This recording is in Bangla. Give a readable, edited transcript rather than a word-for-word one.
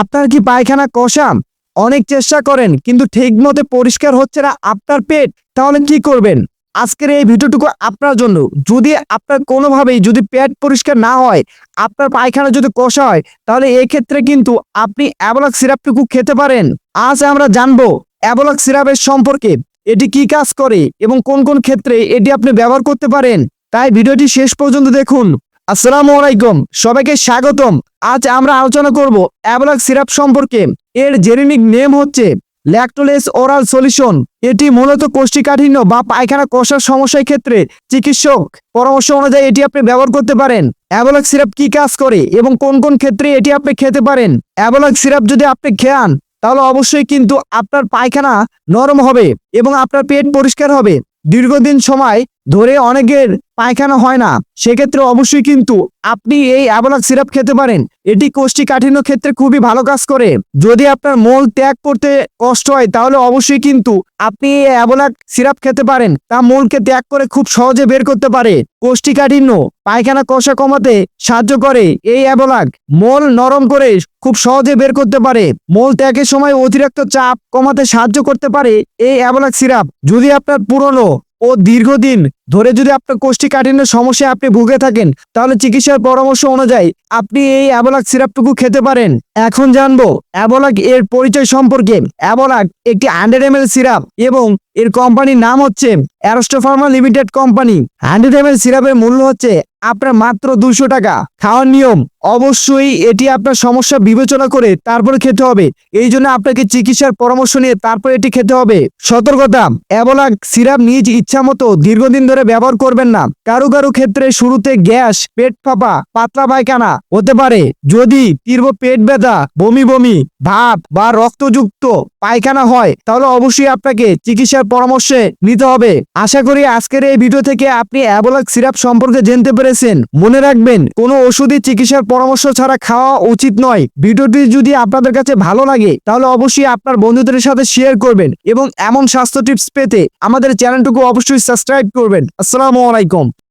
আপনার কি পায়খানা কষা? অনেক চেষ্টা করেন কিন্তু ঠিকমতো পরিষ্কার হচ্ছে না আপনার পেট, তাহলে কি করবেন? আজকের এই ভিডিওটুকু আপনার জন্য। যদি আপনার কোনোভাবেই যদি পেট পরিষ্কার না হয়, আপনার পায়খানা যদি কষা হয়, তাহলে এই ক্ষেত্রে কিন্তু আপনি অ্যাভলক সিরাপটুকু খেতে পারেন। আজ আমরা জানবো অ্যাভলক সিরাপের সম্পর্কে, এটি কি কাজ করে এবং কোন কোন ক্ষেত্রে এটি আপনি ব্যবহার করতে পারেন। তাই ভিডিওটি শেষ পর্যন্ত দেখুন। আসসালামু আলাইকুম, সবাইকে স্বাগতম। আজ আমরা আলোচনা করব অ্যাভলক সিরাপ সম্পর্কে। এর জেনেরিক নেম হচ্ছে ল্যাকটোলেস ওরাল সলিউশন। এটি মূলত কোষ্ঠীকাঠিন্য বা পায়খানা কষার সমস্যার ক্ষেত্রে চিকিৎসক পরামর্শ অনুযায়ী এটি আপনি ব্যবহার করতে পারেন। অ্যাভলক সিরাপ কি কাজ করে এবং কোন কোন ক্ষেত্রে এটি আপনি খেতে পারেন। অ্যাভলক সিরাপ যদি আপনি খান, তাহলে অবশ্যই কিন্তু আপনার পায়খানা নরম হবে এবং আপনার পেট পরিষ্কার হবে। দীর্ঘদিন সময় ধরে অনেকের পায়খানা হয় না, সেক্ষেত্রে অবশ্যই কিন্তু আপনি এই অ্যাভলক সিরাপ খেতে পারেন। এটি কোষ্ঠীকাঠিন্য ক্ষেত্রে খুবই ভালো কাজ করে। যদি আপনার মল ত্যাগ করতে কষ্ট হয়, তাহলে অবশ্যই কিন্তু আপনি এই অ্যাভলক সিরাপ খেতে পারেন। তা মলকে ত্যাগ করে খুব সহজে বের করতে পারে। কোষ্ঠীকাঠিন্য পায়খানা কষা কমাতে সাহায্য করে এই অ্যাভলক। মল নরম করে খুব সহজে বের করতে পারে। মল ত্যাগের সময় অতিরিক্ত চাপ কমাতে সাহায্য করতে পারে এই অ্যাভলক সিরাপ। যদি আপনার পুরনো ও দীর্ঘদিন ধরে যদি আপনার কোষ্ঠীকাঠিন্য সমস্যায় আপনি ভুগে থাকেন, তাহলে চিকিৎসার পরামর্শ অনুযায়ী আপনি এই অ্যাভলক সিরাপটুকু খেতে পারেন। এখন জানবো অ্যাভলক এর পরিচয় সম্পর্কে। অ্যাভলক একটি 100 ml সিরাপ এবং এর কোম্পানির নাম হচ্ছে Aristo Pharma limited company. 100 ml সিরাপের মূল্য হচ্ছে আপনার মাত্র 200 টাকা। খাওয়ার নিয়ম, অবশ্যই এটি আপনার সমস্যা বিবেচনা করে তারপরে খেতে হবে। এই জন্য আপনাকে চিকিৎসার পরামর্শ নিয়ে তারপর এটি খেতে হবে। সতর্কতা, অ্যাভলক সিরাপ নিজ ইচ্ছা মতো দীর্ঘদিন ধরে ব্যবহার করবেন না। কারো কারো ক্ষেত্রে শুরুতে গ্যাস, পেট ফাঁপা, পাতলা পায়খানা হতে পারে। যদি তীব্র পেট ব্যথা, বমি বমি ভাব বা রক্তযুক্ত পায়খানা হয়, তাহলে অবশ্যই আপনাকে চিকিৎসার পরামর্শে নিতে হবে। আশা করি আজকের এই ভিডিও থেকে আপনি অ্যাভলক সিরাপ সম্পর্কে জানতে পেরেছেন। মনে রাখবেন, কোনো ওষুধই চিকিৎসার পরামর্শ ছাড়া খাওয়া উচিত নয়। ভিডিওটি যদি আপনাদের কাছে ভালো লাগে, তাহলে অবশ্যই আপনার বন্ধুদের সাথে শেয়ার করবেন এবং এমন স্বাস্থ্য টিপস পেতে আমাদের চ্যানেলটুকু অবশ্যই সাবস্ক্রাইব করবেন। আসসালামু আলাইকুম।